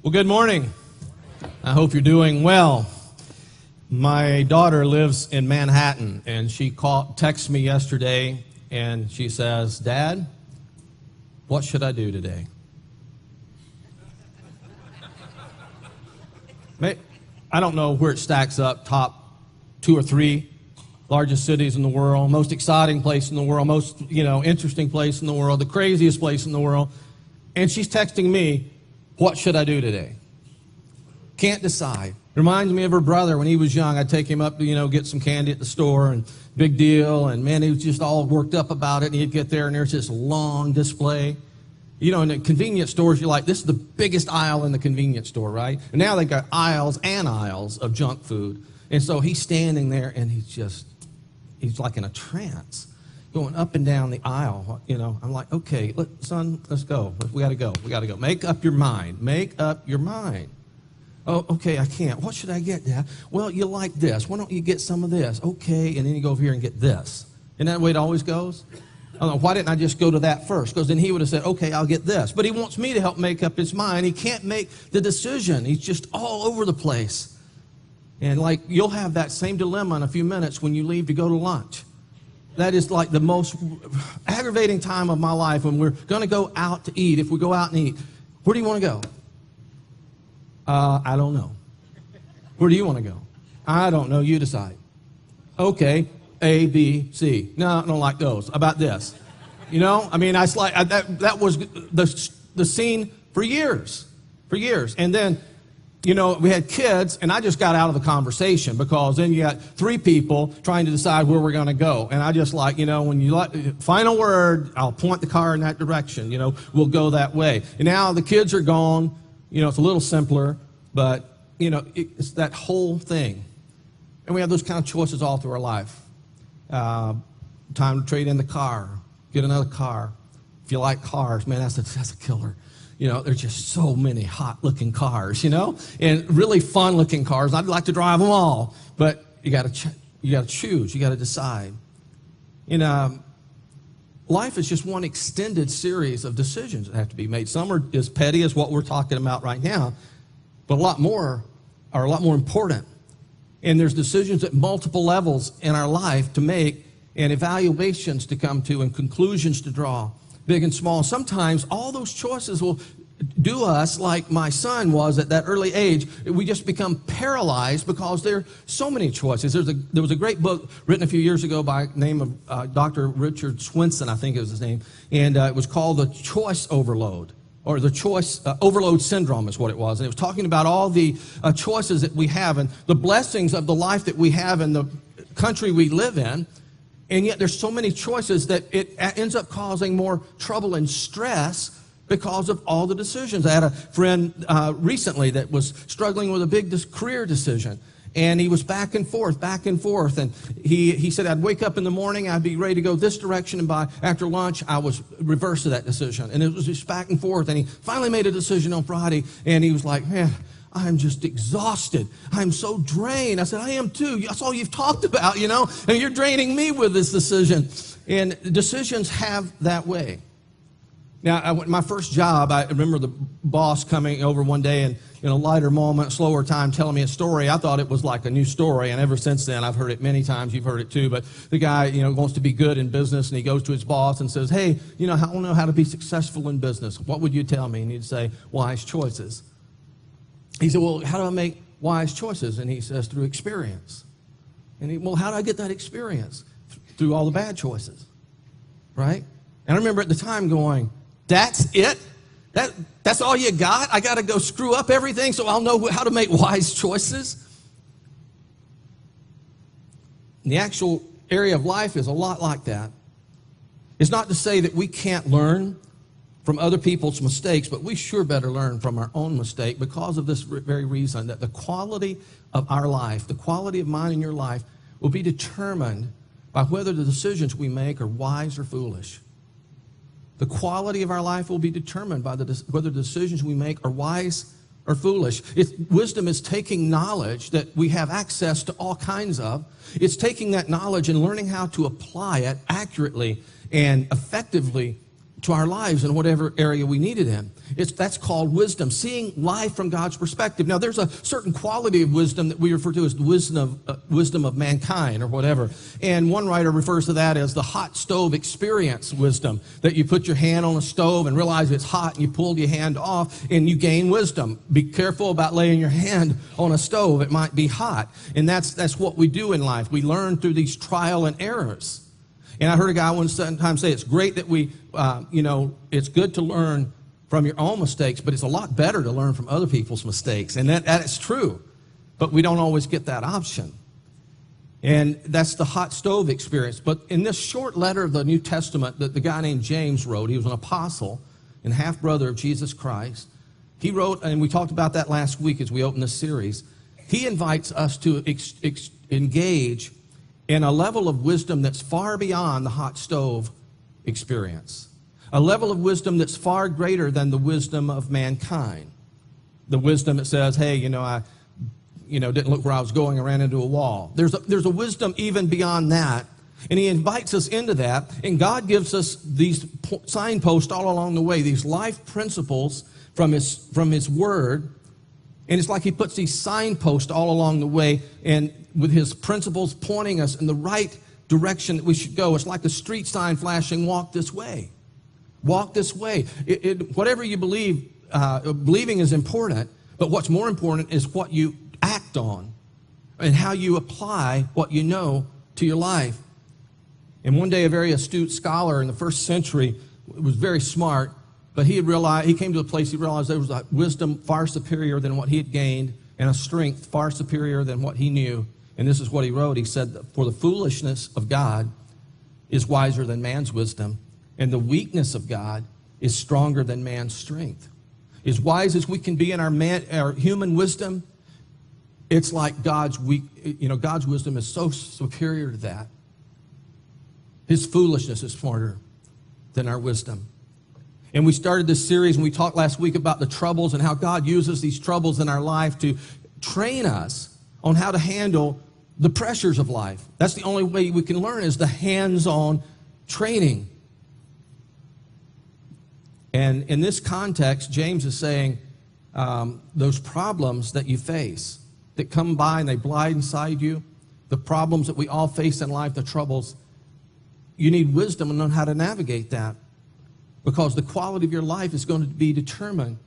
Well, good morning. I hope you're doing well. My daughter lives in Manhattan, and she texted me yesterday, and she says, "Dad, what should I do today?" I don't know where it stacks up, top 2 or 3 largest cities in the world, most exciting place in the world, most interesting place in the world, the craziest place in the world. And she's texting me, "What should I do today?" Can't decide. Reminds me of her brother when he was young. I'd take him up to, get some candy at the store, and big deal. And man, he was just all worked up about it. And he'd get there, and there's this long display. In the convenience stores, you're like, this is the biggest aisle in the convenience store, right? And now they got aisles and aisles of junk food. And so he's standing there, and he's like in a trance, going up and down the aisle. I'm like, okay, son, let's go. We got to go. Make up your mind. Make up your mind. Oh, okay, I can't. What should I get, Dad? Well, you like this. Why don't you get some of this? Okay, and then you go over here and get this. Isn't that the way it always goes? I don't know, why didn't I just go to that first? Because then he would have said, okay, I'll get this. But he wants me to help make up his mind. He can't make the decision. He's just all over the place. And you'll have that same dilemma in a few minutes when you leave to go to lunch. That is like the most aggravating time of my life when we're going to go out to eat. If we go out and eat, where do you want to go? I don't know. Where do you want to go? I don't know. You decide. Okay, A, B, C. No, I don't like those. How about this? That was the scene for years. And then, we had kids, and I just got out of the conversation because then you got 3 people trying to decide where we're going to go. And I just when you final word, I'll point the car in that direction. We'll go that way. And now the kids are gone. It's a little simpler, but, it's that whole thing. And we have those kind of choices all through our life. Time to trade in the car, get another car. If you like cars, man, that's a killer. There's just so many hot-looking cars, and really fun-looking cars. I'd like to drive them all, but you got to choose. You got to decide. Life is just one extended series of decisions that have to be made. Some are as petty as what we're talking about right now, but a lot more are a lot more important. And there's decisions at multiple levels in our life to make, and evaluations to come to, and conclusions to draw, big and small. Sometimes all those choices will do us like my son was at that early age. We just become paralyzed because there are so many choices. There was a great book written a few years ago by the name of Dr. Richard Swenson, I think it was his name, and it was called The Choice Overload, or the Choice Overload Syndrome is what it was. And it was talking about all the choices that we have and the blessings of the life that we have in the country we live in. And yet there's so many choices that it ends up causing more trouble and stress because of all the decisions. I had a friend recently that was struggling with a big career decision. And he was back and forth. And he said, I'd wake up in the morning, I'd be ready to go this direction, and after lunch, I was reverse of that decision. And it was just back and forth. And he finally made a decision on Friday, and he was like, man, I'm just exhausted. I'm so drained. I said, I am too. That's all you've talked about, and you're draining me with this decision. And decisions have that way. Now, my first job, I remember the boss coming over one day and in a lighter moment, slower time, telling me a story. I thought it was like a new story, and ever since then, I've heard it many times. You've heard it too. But the guy, wants to be good in business, and he goes to his boss and says, hey, I don't know how to be successful in business. What would you tell me? And he'd say, wise choices. He said, well, how do I make wise choices? And he says, through experience. And well, how do I get that experience? Through all the bad choices, right? And I remember at the time going, that's it? That's all you got? I got to go screw up everything so I'll know how to make wise choices? And the actual area of life is a lot like that. It's not to say that we can't learn from other people's mistakes, but we sure better learn from our own mistake because of this very reason, that the quality of our life, the quality of mine and your life, will be determined by whether the decisions we make are wise or foolish. The quality of our life will be determined by whether the decisions we make are wise or foolish. Wisdom is taking knowledge that we have access to all kinds of. It's taking that knowledge and learning how to apply it accurately and effectively to our lives in whatever area we need it in. That's called wisdom, seeing life from God's perspective. Now, there's a certain quality of wisdom that we refer to as the wisdom of mankind or whatever. And one writer refers to that as the hot stove experience wisdom, that you put your hand on a stove and realize it's hot and you pull your hand off and you gain wisdom. Be careful about laying your hand on a stove. It might be hot. And that's what we do in life. We learn through these trial and errors. And I heard a guy one time say, it's great that it's good to learn from your own mistakes, but it's a lot better to learn from other people's mistakes. And that is true, but we don't always get that option. And that's the hot stove experience. But in this short letter of the New Testament that the guy named James wrote, he was an apostle and half-brother of Jesus Christ. He wrote, and we talked about that last week as we opened this series, he invites us to engage in a level of wisdom that's far beyond the hot stove experience. A level of wisdom that's far greater than the wisdom of mankind. The wisdom that says, hey, I didn't look where I was going, I ran into a wall. There's a wisdom even beyond that. And he invites us into that. And God gives us these signposts all along the way, these life principles from his word. And it's like he puts these signposts all along the way, and with his principles pointing us in the right direction that we should go. It's like a street sign flashing, walk this way. Walk this way. Whatever you believe, believing is important, but what's more important is what you act on and how you apply what you know to your life. And one day a very astute scholar in the first century was very smart, but he came to a place he realized there was a wisdom far superior than what he had gained and a strength far superior than what he knew. And this is what he wrote. He said, for the foolishness of God is wiser than man's wisdom, and the weakness of God is stronger than man's strength. As wise as we can be in our human wisdom, it's like God's wisdom is so superior to that. His foolishness is smarter than our wisdom. And we started this series, and we talked last week about the troubles and how God uses these troubles in our life to train us on how to handle the pressures of life. That's the only way we can learn, is the hands-on training. And in this context, James is saying those problems that you face that come by and they blindside you, the problems that we all face in life, the troubles, you need wisdom and know how to navigate that, because the quality of your life is going to be determined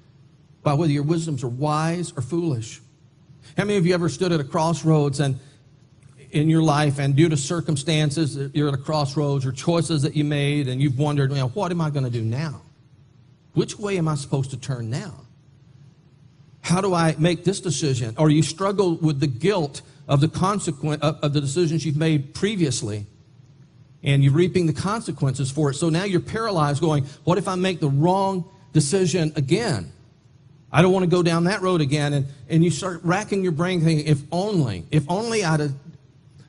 by whether your wisdoms are wise or foolish. How many of you ever stood at a crossroads and in your life, and due to circumstances, you're at a crossroads or choices that you made, and you've wondered, what am I going to do now? Which way am I supposed to turn now? How do I make this decision? Or you struggle with the guilt of the consequence of the decisions you've made previously, and you're reaping the consequences for it. So now you're paralyzed going, what if I make the wrong decision again? I don't want to go down that road again. And you start racking your brain thinking, if only I'd have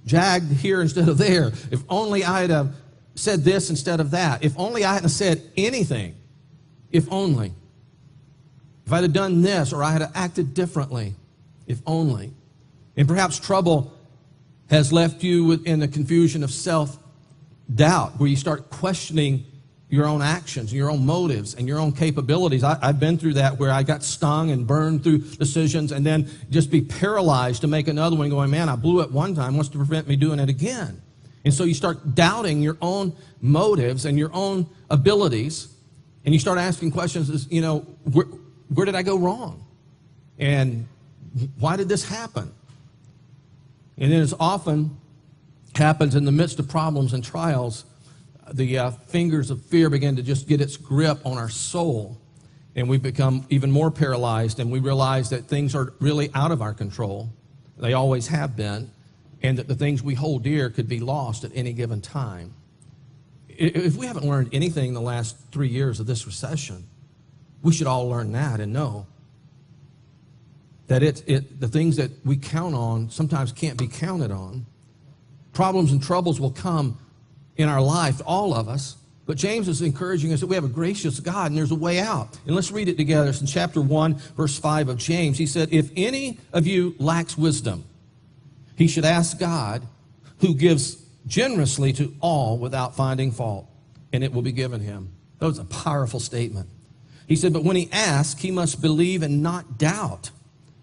jagged here instead of there. If only I'd have said this instead of that. If only I hadn't said anything. If only. If I'd have done this, or I had acted differently. If only. And perhaps trouble has left you in the confusion of self-doubt, where you start questioning your own actions, your own motives, and your own capabilities. I've been through that, where I got stung and burned through decisions and then just be paralyzed to make another one, going, man, I blew it one time. What's to prevent me doing it again? And so you start doubting your own motives and your own abilities, and you start asking questions, where did I go wrong? And why did this happen? And then, as often happens in the midst of problems and trials, the fingers of fear begin to just get its grip on our soul, and we become even more paralyzed, and we realize that things are really out of our control. They always have been, and that the things we hold dear could be lost at any given time. If we haven't learned anything in the last 3 years of this recession, we should all learn that and know that the things that we count on sometimes can't be counted on. Problems and troubles will come in our life, all of us, but James is encouraging us that we have a gracious God and there's a way out. And let's read it together. It's in chapter 1, verse 5 of James. He said, if any of you lacks wisdom, he should ask God, who gives generously to all without finding fault, and it will be given him. That was a powerful statement. He said, but when he asks, he must believe and not doubt,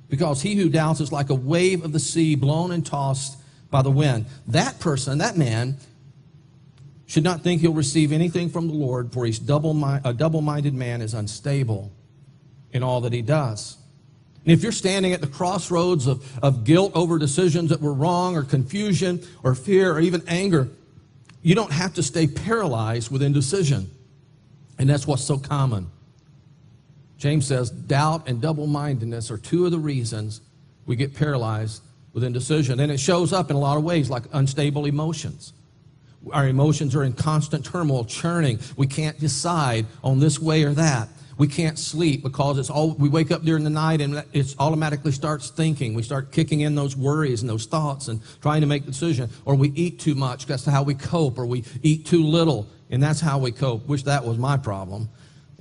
because he who doubts is like a wave of the sea blown and tossed by the wind. That person, that man, should not think he'll receive anything from the Lord, for a double-minded man is unstable in all that he does. And if you're standing at the crossroads of guilt over decisions that were wrong, or confusion, or fear, or even anger, you don't have to stay paralyzed with indecision. And that's what's so common. James says doubt and double-mindedness are two of the reasons we get paralyzed with indecision. And it shows up in a lot of ways, like unstable emotions. Our emotions are in constant turmoil, churning. We can't decide on this way or that. We can't sleep because we wake up during the night and it automatically starts thinking. We start kicking in those worries and those thoughts and trying to make a decision. Or we eat too much. That's how we cope. Or we eat too little, and that's how we cope. Wish that was my problem,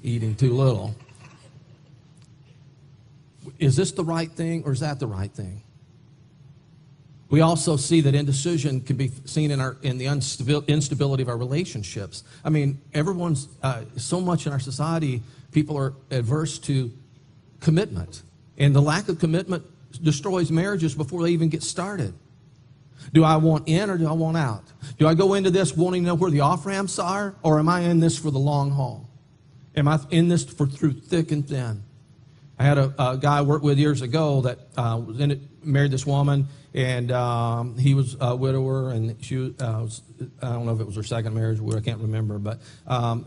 eating too little. Is this the right thing or is that the right thing? We also see that indecision can be seen in the instability of our relationships. I mean, everyone's, so much in our society, people are adverse to commitment. And the lack of commitment destroys marriages before they even get started. Do I want in or do I want out? Do I go into this wanting to know where the off-ramps are, or am I in this for the long haul? Am I in this through thick and thin? I had a guy I worked with years ago that married this woman, and he was a widower, and she was, I don't know if it was her second marriage, I can't remember, but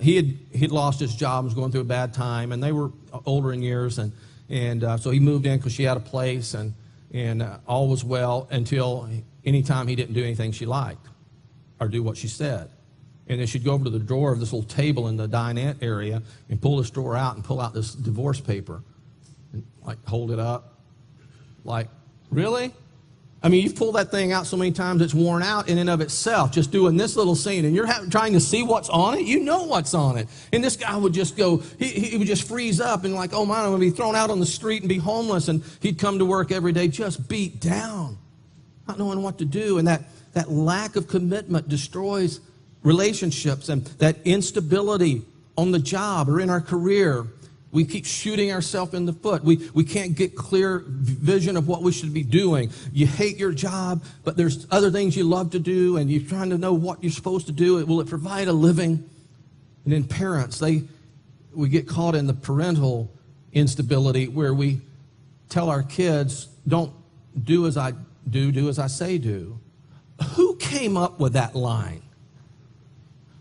he'd lost his job, was going through a bad time, and they were older in years, and so he moved in because she had a place, and all was well until any time he didn't do anything she liked or do what she said. And then she'd go over to the drawer of this little table in the dinette area and pull this drawer out and pull out this divorce paper. Like, hold it up. Like, really? I mean, you've pulled that thing out so many times it's worn out in and of itself, just doing this little scene, and you're trying to see what's on it? You know what's on it. And this guy would just go, he would just freeze up and like, oh my, I'm going to be thrown out on the street and be homeless. And he'd come to work every day just beat down, not knowing what to do. And that lack of commitment destroys relationships, and that instability on the job or in our career. We keep shooting ourselves in the foot. We can't get clear vision of what we should be doing. You hate your job, but there's other things you love to do, and you're trying to know what you're supposed to do. Will it provide a living? And then parents, we get caught in the parental instability where we tell our kids, don't do as I do as I say do. Who came up with that line?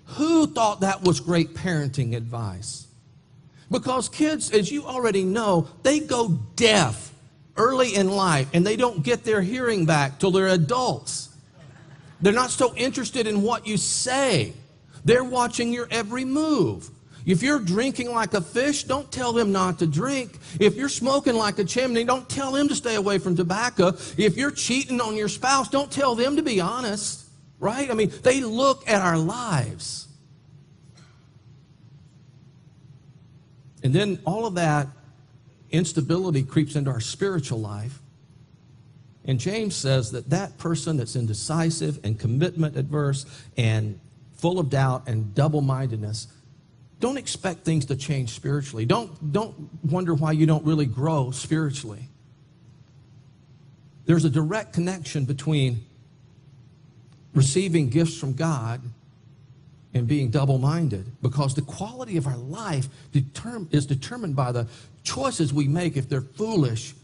Who thought that was great parenting advice? Because kids, as you already know, they go deaf early in life, and they don't get their hearing back till they're adults. They're not so interested in what you say. They're watching your every move. If you're drinking like a fish, don't tell them not to drink. If you're smoking like a chimney, don't tell them to stay away from tobacco. If you're cheating on your spouse, don't tell them to be honest, right? I mean, they look at our lives. And then all of that instability creeps into our spiritual life. And James says that person that's indecisive and commitment adverse and full of doubt and double-mindedness, don't expect things to change spiritually. Don't wonder why you don't really grow spiritually. There's a direct connection between receiving gifts from God and being double-minded, because the quality of our life is determined by the choices we make, if they're foolish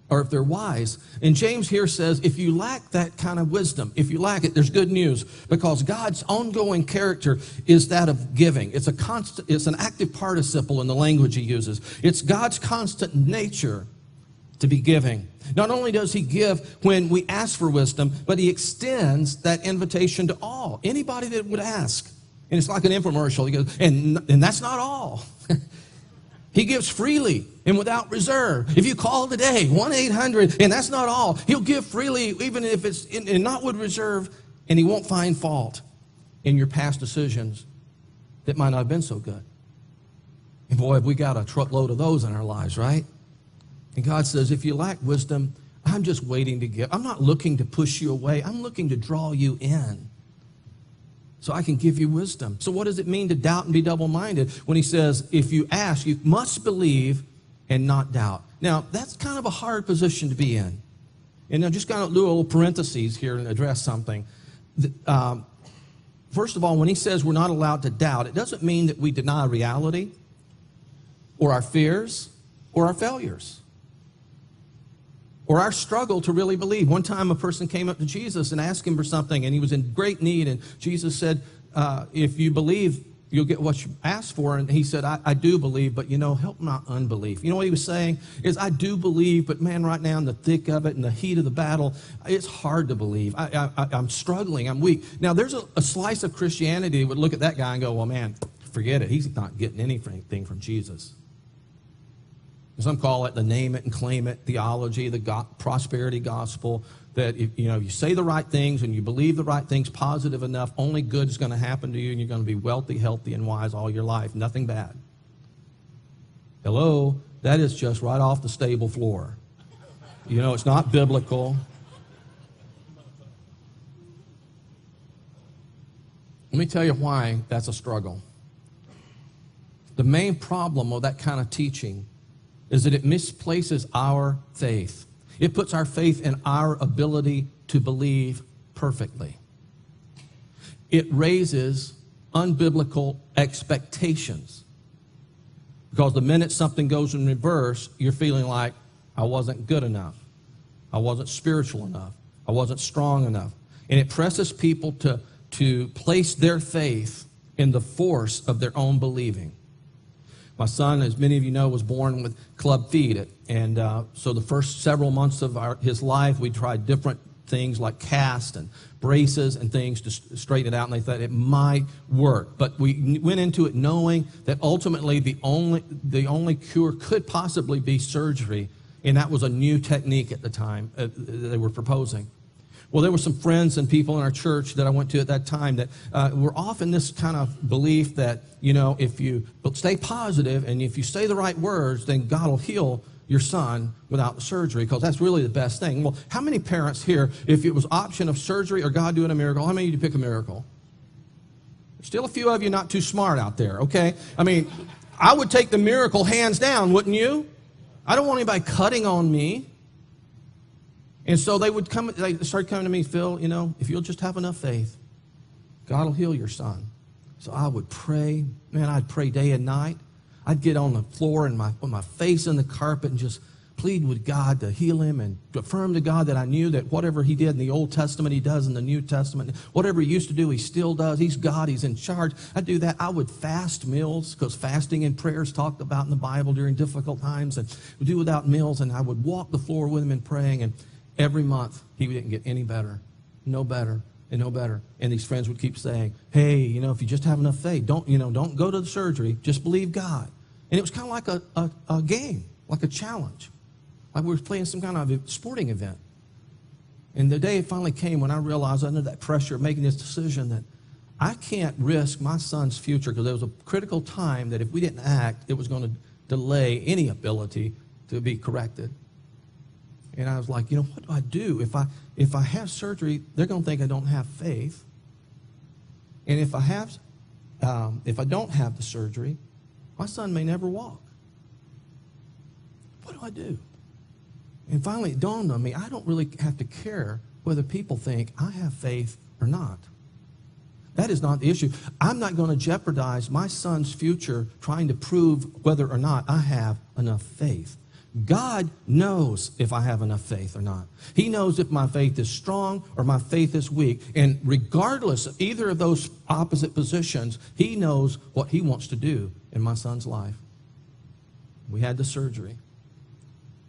or if they're wise. And James here says, if you lack that kind of wisdom, if you lack it, there's good news, because God's ongoing character is that of giving. It's an active participle in the language he uses. It's God's constant nature to be giving. Not only does he give when we ask for wisdom, but he extends that invitation to all, anybody that would ask. And it's like an infomercial. He goes, and that's not all. He gives freely and without reserve. If you call today, 1-800, and that's not all. He'll give freely even if it's not with reserve, and he won't find fault in your past decisions that might not have been so good. And boy, have we got a truckload of those in our lives, right? And God says, if you lack wisdom, I'm just waiting to give. I'm not looking to push you away. I'm looking to draw you in. so I can give you wisdom. So what does it mean to doubt and be double-minded when he says, if you ask, you must believe and not doubt? Now, that's kind of a hard position to be in. And I'm just going to do a little parentheses here and address something. First of all, when he says we're not allowed to doubt, it doesn't mean that we deny reality or our fears or our failures or our struggle to really believe. One time a person came up to Jesus and asked him for something, and he was in great need, and Jesus said, if you believe, you'll get what you asked for. And he said, I do believe, but, help my unbelief. You know what he was saying is, I do believe, but man, right now in the thick of it, in the heat of the battle, it's hard to believe. I'm struggling. I'm weak. Now, there's a slice of Christianity that would look at that guy and go, well, man, forget it. He's not getting anything from Jesus. Some call it the name it and claim it theology, the prosperity gospel, that if you say the right things and you believe the right things positive enough, only good is going to happen to you, and you're going to be wealthy, healthy, and wise all your life. Nothing bad. Hello? That is just right off the stable floor. It's not biblical. Let me tell you why that's a struggle. The main problem with that kind of teaching is that it misplaces our faith. It puts our faith in our ability to believe perfectly. It raises unbiblical expectations. Because the minute something goes in reverse, you're feeling like, I wasn't good enough. I wasn't spiritual enough. I wasn't strong enough. And it presses people to place their faith in the force of their own believing. My son, as many of you know, was born with club feet. And so the first several months of his life, we tried different things like cast and braces and things to straighten it out. And they thought it might work. But we went into it knowing that ultimately the only cure could possibly be surgery. And that was a new technique at the time they were proposing. Well, there were some friends and people in our church that I went to at that time that were off in this kind of belief that, if you stay positive and if you say the right words, then God will heal your son without the surgery, because that's really the best thing. Well, how many parents here, if it was option of surgery or God doing a miracle, how many of you pick a miracle? There's still a few of you not too smart out there, okay? I would take the miracle hands down, wouldn't you? I don't want anybody cutting on me. And so they started coming to me, Phil, if you'll just have enough faith, God will heal your son. So I would pray. Man, I'd pray day and night. I'd get on the floor and put my face in the carpet and just plead with God to heal him and to affirm to God that I knew that whatever he did in the Old Testament, he does in the New Testament. Whatever he used to do, he still does. He's God. He's in charge. I'd do that. I would fast meals, because fasting and prayer is talked about in the Bible during difficult times. And we'd do without meals, and I would walk the floor with him and praying. And every month, he didn't get any better, no better, and no better. And these friends would keep saying, hey, if you just have enough faith, don't go to the surgery, just believe God. And it was kind of like a game, like a challenge, like we were playing some kind of a sporting event. And the day finally came when I realized, under that pressure of making this decision, that I can't risk my son's future, because there was a critical time that if we didn't act, it was going to delay any ability to be corrected. And I was like, what do I do? If I have surgery, they're going to think I don't have faith. And if I don't have the surgery, my son may never walk. What do I do? And finally it dawned on me, I don't really have to care whether people think I have faith or not. That is not the issue. I'm not going to jeopardize my son's future trying to prove whether or not I have enough faith. God knows if I have enough faith or not. He knows if my faith is strong or my faith is weak. And regardless of either of those opposite positions, he knows what he wants to do in my son's life. We had the surgery.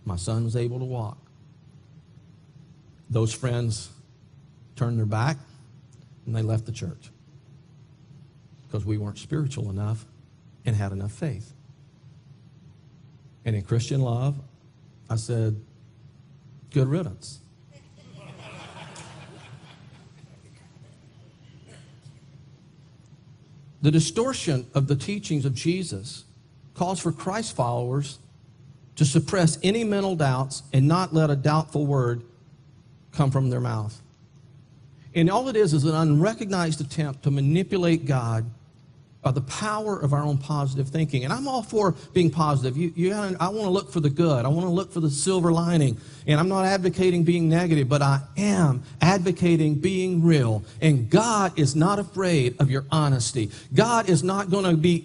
My son was able to walk. Those friends turned their back and they left the church because we weren't spiritual enough and had enough faith. And in Christian love, I said, good riddance. The distortion of the teachings of Jesus calls for Christ followers to suppress any mental doubts and not let a doubtful word come from their mouth. And all it is an unrecognized attempt to manipulate God by the power of our own positive thinking. And I'm all for being positive. I want to look for the good. I want to look for the silver lining. And I'm not advocating being negative, but I am advocating being real. And God is not afraid of your honesty. God is not going to be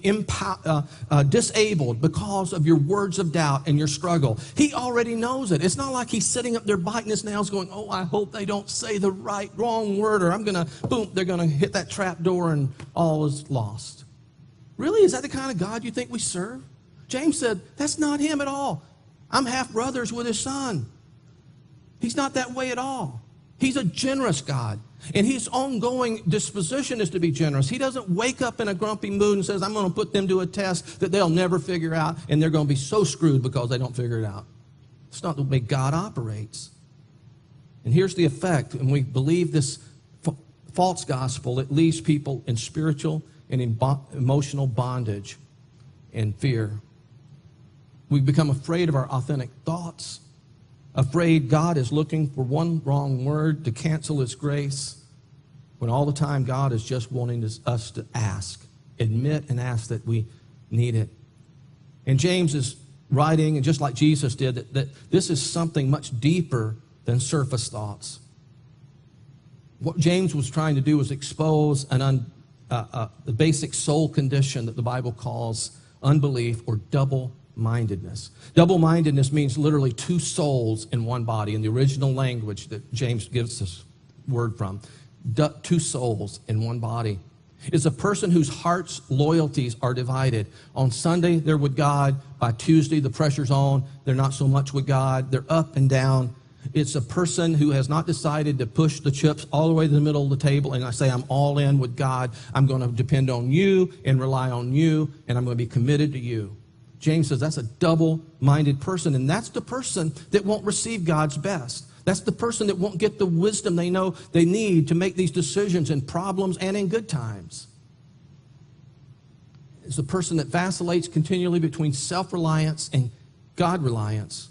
disabled because of your words of doubt and your struggle. He already knows it. It's not like he's sitting up there biting his nails going, oh, I hope they don't say the wrong word, or they're going to hit that trap door and all is lost. Really? Is that the kind of God you think we serve? James said, that's not him at all. I'm half brothers with his son. He's not that way at all. He's a generous God. And his ongoing disposition is to be generous. He doesn't wake up in a grumpy mood and says, I'm going to put them to a test that they'll never figure out, and they're going to be so screwed because they don't figure it out. It's not the way God operates. And here's the effect. And we believe this false gospel, it leaves people in spiritual and in emotional bondage and fear. We become afraid of our authentic thoughts, afraid God is looking for one wrong word to cancel his grace, when all the time God is just wanting us to ask, admit and ask that we need it. And James is writing, and just like Jesus did, that this is something much deeper than surface thoughts. What James was trying to do was expose the basic soul condition that the Bible calls unbelief or double-mindedness. Double-mindedness means literally two souls in one body. In the original language that James gives this word from, two souls in one body. It's a person whose heart's loyalties are divided. On Sunday, they're with God. By Tuesday, the pressure's on. They're not so much with God. They're up and down. It's a person who has not decided to push the chips all the way to the middle of the table and I say, I'm all in with God. I'm going to depend on you and rely on you, and I'm going to be committed to you. James says that's a double-minded person, and that's the person that won't receive God's best. That's the person that won't get the wisdom they know they need to make these decisions in problems and in good times. It's the person that vacillates continually between self-reliance and God-reliance.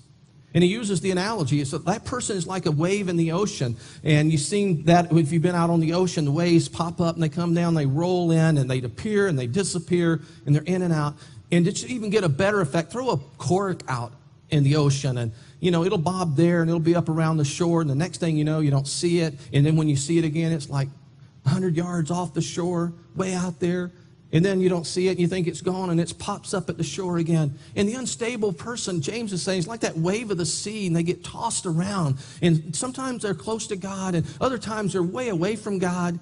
And he uses the analogy. It's that person is like a wave in the ocean. And you've seen that if you've been out on the ocean, the waves pop up and they come down, they roll in and they appear and they disappear and they're in and out. And to even get a better effect, throw a cork out in the ocean and, it'll bob there and it'll be up around the shore. And the next thing you know, you don't see it. And then when you see it again, it's like 100 yards off the shore, way out there. And then you don't see it, and you think it's gone, and it pops up at the shore again. And the unstable person, James is saying, is like that wave of the sea, and they get tossed around. And sometimes they're close to God, and other times they're way away from God.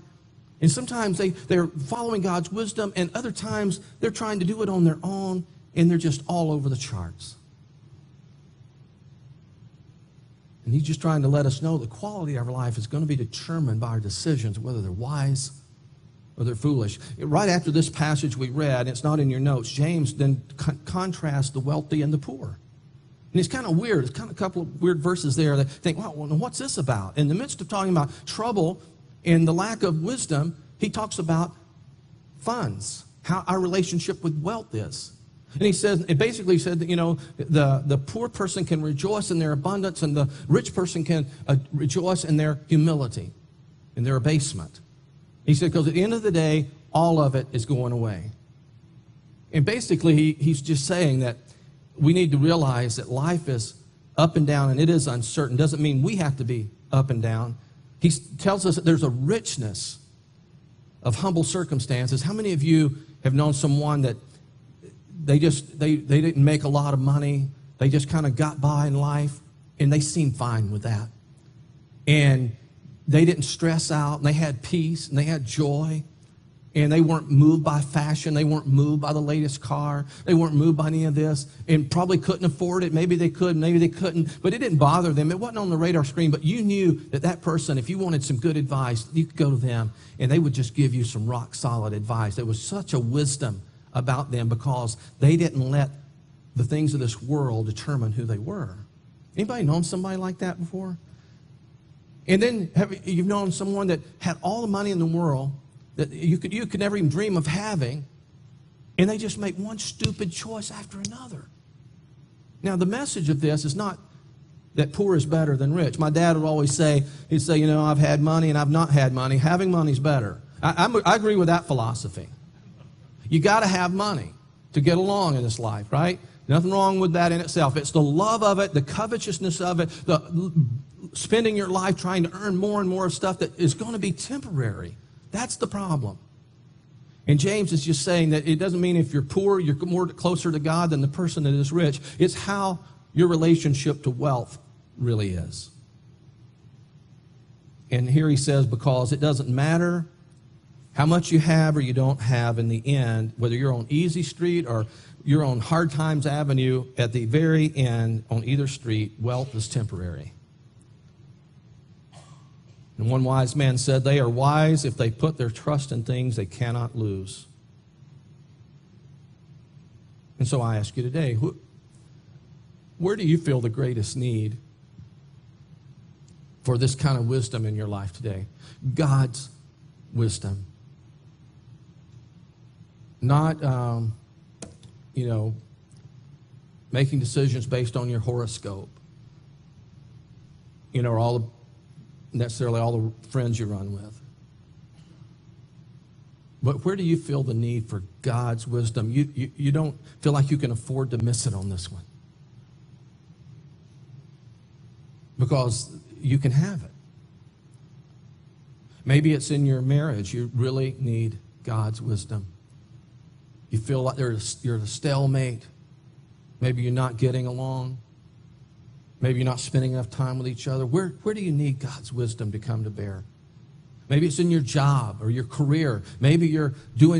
And sometimes they're following God's wisdom, and other times they're trying to do it on their own, and they're just all over the charts. And he's just trying to let us know the quality of our life is going to be determined by our decisions, whether they're wise or they're foolish. Right after this passage we read, it's not in your notes, James then contrasts the wealthy and the poor. And it's kind of weird. It's kind of a couple of weird verses there that think, well, what's this about? In the midst of talking about trouble and the lack of wisdom, he talks about funds, how our relationship with wealth is. And he says, it basically said that, the poor person can rejoice in their abundance and the rich person can rejoice in their humility, in their abasement. He said, because at the end of the day, all of it is going away. And basically, he's just saying that we need to realize that life is up and down, and it is uncertain. Doesn't mean we have to be up and down. He tells us that there's a richness of humble circumstances. How many of you have known someone that they didn't make a lot of money, they just kind of got by in life, and they seemed fine with that? And they didn't stress out, and they had peace, and they had joy, and they weren't moved by fashion. They weren't moved by the latest car. They weren't moved by any of this, and probably couldn't afford it. Maybe they could, maybe they couldn't, but it didn't bother them. It wasn't on the radar screen, but you knew that person, if you wanted some good advice, you could go to them, and they would just give you some rock-solid advice. There was such a wisdom about them because they didn't let the things of this world determine who they were. Anybody known somebody like that before? And then you've known someone that had all the money in the world that you could never even dream of having, and they just make one stupid choice after another. Now, the message of this is not that poor is better than rich. My dad would always say, he'd say, you know, I've had money and I've not had money. Having money's better. I agree with that philosophy. You got to have money to get along in this life, right? Nothing wrong with that in itself. It's the love of it, the covetousness of it, the spending your life trying to earn more and more stuff that is going to be temporary. That's the problem. And James is just saying that it doesn't mean if you're poor, you're more closer to God than the person that is rich. It's how your relationship to wealth really is. And here he says, because it doesn't matter how much you have or you don't have in the end, whether you're on Easy Street or you're on Hard Times Avenue, at the very end, on either street, wealth is temporary. And one wise man said, they are wise if they put their trust in things they cannot lose. And so I ask you today, where do you feel the greatest need for this kind of wisdom in your life today? God's wisdom. Not, making decisions based on your horoscope. Or necessarily all the friends you run with. But where do you feel the need for God's wisdom? You don't feel like you can afford to miss it on this one. Because you can have it. Maybe it's in your marriage. You really need God's wisdom. You feel like you're at a stalemate. Maybe you're not getting along. Maybe you're not spending enough time with each other. Where do you need God's wisdom to come to bear? Maybe it's in your job or your career. Maybe you're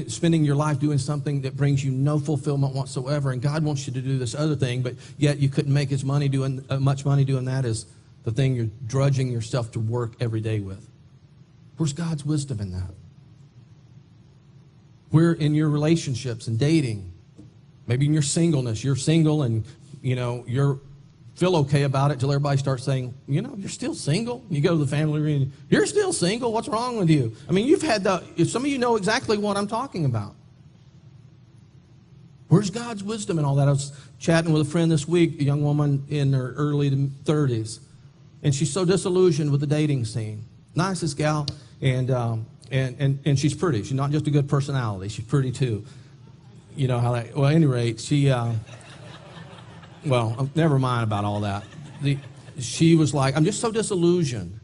spending your life doing something that brings you no fulfillment whatsoever, and God wants you to do this other thing, but yet you couldn't make much money doing that as the thing you're drudging yourself to work every day with. Where's God's wisdom in that? Where in your relationships and dating, maybe in your singleness, you're single and you're feel okay about it till everybody starts saying, you're still single. You go to the family reunion, you're still single. What's wrong with you? I mean, some of you know exactly what I'm talking about. Where's God's wisdom in all that? I was chatting with a friend this week, a young woman in her early 30s, and she's so disillusioned with the dating scene. Nicest gal, and she's pretty. She's not just a good personality. She's pretty too. You know how that. Well, at any rate, she. Well, never mind about all that. She was like, I'm just so disillusioned.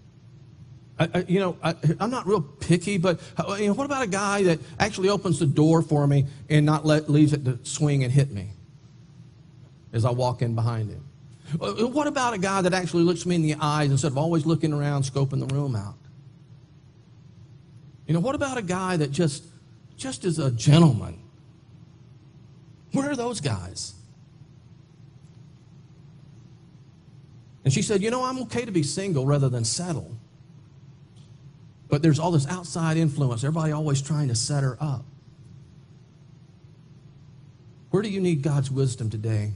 I'm not real picky, but what about a guy that actually opens the door for me and not leaves it to swing and hit me as I walk in behind him? What about a guy that actually looks me in the eyes instead of always looking around, scoping the room out? What about a guy that just is a gentleman? Where are those guys? And she said, I'm okay to be single rather than settle. But there's all this outside influence. Everybody always trying to set her up. Where do you need God's wisdom today?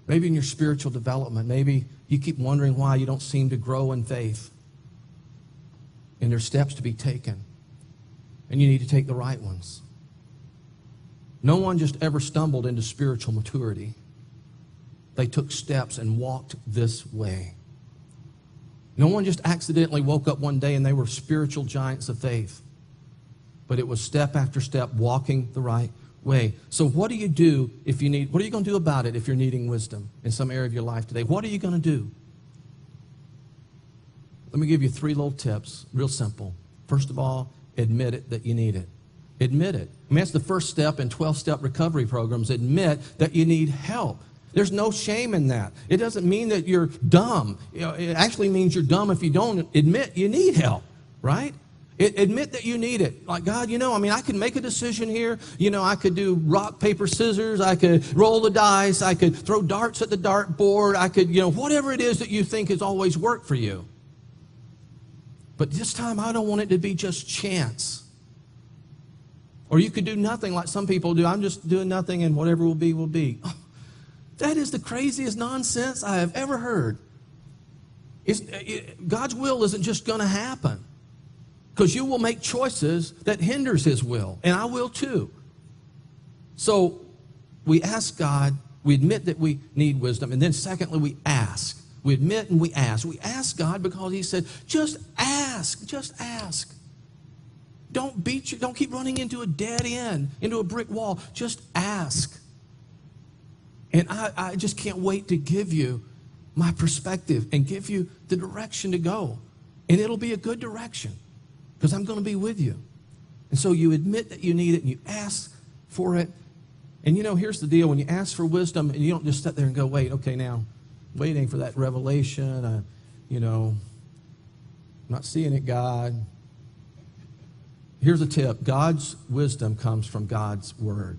Maybe in your spiritual development. Maybe you keep wondering why you don't seem to grow in faith. And there's steps to be taken. And you need to take the right ones. No one just ever stumbled into spiritual maturity. They took steps and walked this way. No one just accidentally woke up one day and they were spiritual giants of faith. But it was step after step walking the right way. So what do you do what are you going to do about it if you're needing wisdom in some area of your life today? What are you going to do? Let me give you 3 little tips, real simple. First of all, admit it that you need it. Admit it. I mean, that's the first step in 12-step recovery programs. Admit that you need help. There's no shame in that. It doesn't mean that you're dumb. It actually means you're dumb if you don't admit you need help, right? Admit that you need it. Like, God, I could make a decision here. I could do rock, paper, scissors. I could roll the dice. I could throw darts at the dartboard. I could, whatever it is that you think has always worked for you. But this time, I don't want it to be just chance. Or you could do nothing like some people do. I'm just doing nothing and whatever will be, will be. That is the craziest nonsense I have ever heard. God's will isn't just going to happen. Because you will make choices that hinders His will. And I will too. So we ask God, we admit that we need wisdom. And then secondly, we ask. We admit and we ask. We ask God because he said, just ask, just ask. Don't keep running into a dead end, into a brick wall. Just ask. And I just can't wait to give you my perspective and give you the direction to go. And it'll be a good direction because I'm going to be with you. And so you admit that you need it and you ask for it. And here's the deal. When you ask for wisdom, and you don't just sit there and go, wait, okay, now, waiting for that revelation. I'm not seeing it, God. Here's a tip. God's wisdom comes from God's word.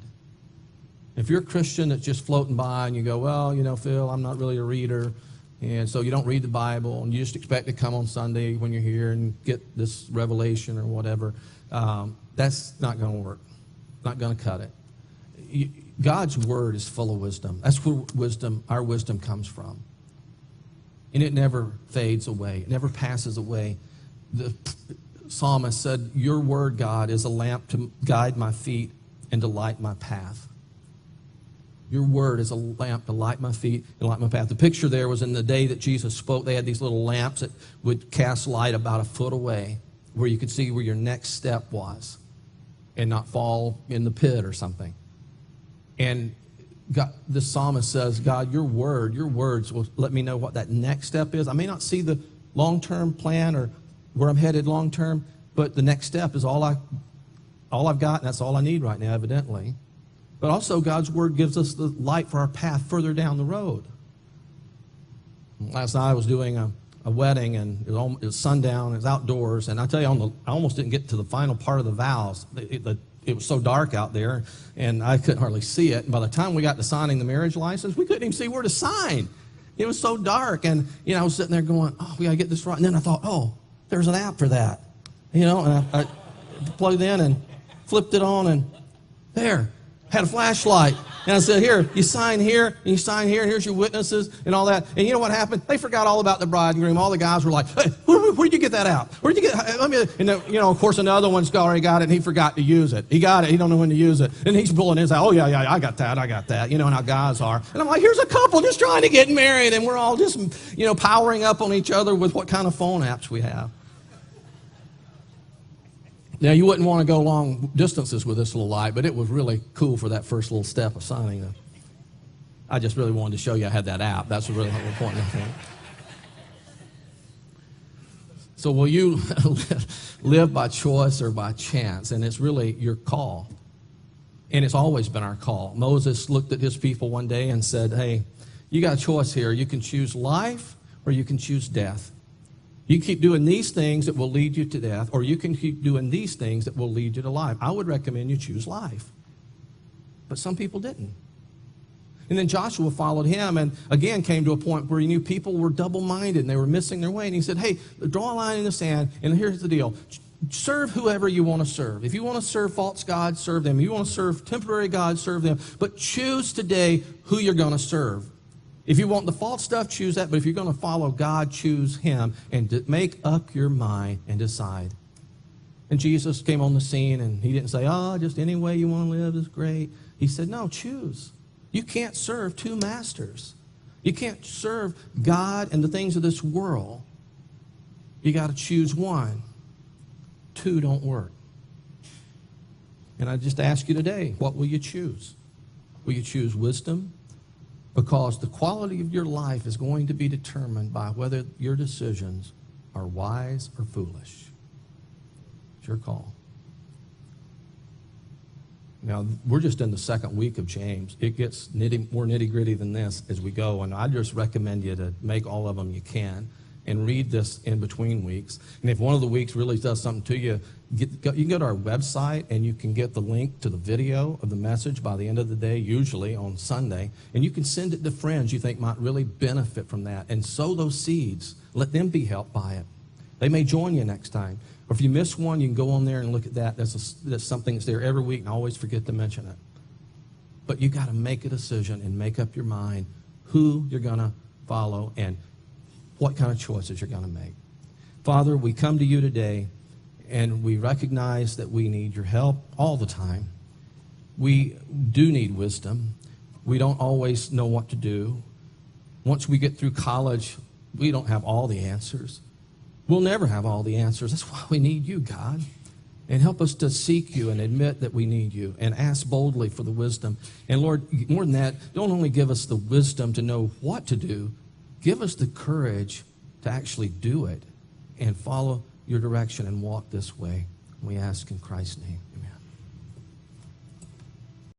If you're a Christian that's just floating by and you go, well, Phil, I'm not really a reader, and so you don't read the Bible, and you just expect to come on Sunday when you're here and get this revelation or whatever, that's not going to work. Not going to cut it. God's word is full of wisdom. That's where our wisdom comes from. And it never fades away. It never passes away. The psalmist said, your word, God, is a lamp to guide my feet and to light my path. Your word is a lamp to light my feet and light my path. The picture there was in the day that Jesus spoke. They had these little lamps that would cast light about a foot away where you could see where your next step was and not fall in the pit or something. And God, the psalmist says, God, your words will let me know what that next step is. I may not see the long-term plan or where I'm headed long-term, but the next step is all I've got, and that's all I need right now, evidently. But also, God's word gives us the light for our path further down the road. Last night I was doing a wedding, and it was sundown, it was outdoors, and I tell you, I almost didn't get to the final part of the vows. It was so dark out there, and I couldn't hardly see it. And by the time we got to signing the marriage license, we couldn't even see where to sign. It was so dark, and I was sitting there going, we got to get this right. And then I thought, there's an app for that. And I plugged in and flipped it on, and there. Had a flashlight. And I said, here, you sign here, and you sign here, and here's your witnesses, and all that. And you know what happened? They forgot all about the bride and groom. All the guys were like, hey, where'd you get that out? Where'd you get it? And then, of course, another one's already got it, and he forgot to use it. He got it. He don't know when to use it. And he's pulling his out. Oh, yeah, I got that. You know how guys are. And I'm like, here's a couple just trying to get married, and we're all just, powering up on each other with what kind of phone apps we have. Now, you wouldn't want to go long distances with this little light, but it was really cool for that first little step of signing. I just really wanted to show you I had that app. That's really important, I think. So will you live by choice or by chance? And it's really your call. And it's always been our call. Moses looked at his people one day and said, hey, you got a choice here. You can choose life or you can choose death. You keep doing these things that will lead you to death, or you can keep doing these things that will lead you to life. I would recommend you choose life. But some people didn't. And then Joshua followed him and again came to a point where he knew people were double-minded and they were missing their way. And he said, hey, draw a line in the sand, and here's the deal. Serve whoever you want to serve. If you want to serve false gods, serve them. If you want to serve temporary gods, serve them. But choose today who you're going to serve. If you want the false stuff, choose that. But if you're going to follow God, choose him. And make up your mind and decide. And Jesus came on the scene, and he didn't say, just any way you want to live is great. He said, no, choose. You can't serve two masters. You can't serve God and the things of this world. You got to choose one. Two don't work. And I just ask you today, what will you choose? Will you choose wisdom? Because the quality of your life is going to be determined by whether your decisions are wise or foolish. It's your call. Now, we're just in the second week of James. It gets more nitty-gritty than this as we go, and I just recommend you to make all of them you can and read this in between weeks. And if one of the weeks really does something to you, you can go to our website and you can get the link to the video of the message by the end of the day, usually on Sunday, and you can send it to friends you think might really benefit from that and sow those seeds. Let them be helped by it. They may join you next time. Or if you miss one, you can go on there and look at that. That's something that's there every week, and I always forget to mention it. But you got to make a decision and make up your mind who you're going to follow and what kind of choices you're going to make. Father, we come to you today, and we recognize that we need your help all the time. We do need wisdom. We don't always know what to do. Once we get through college, We don't have all the answers. We'll never have all the answers. That's why we need you, God. And help us to seek you and admit that we need you and ask boldly for the wisdom. And Lord, more than that, don't only give us the wisdom to know what to do, give us the courage to actually do it and follow your direction and walk this way. We ask in Christ's name.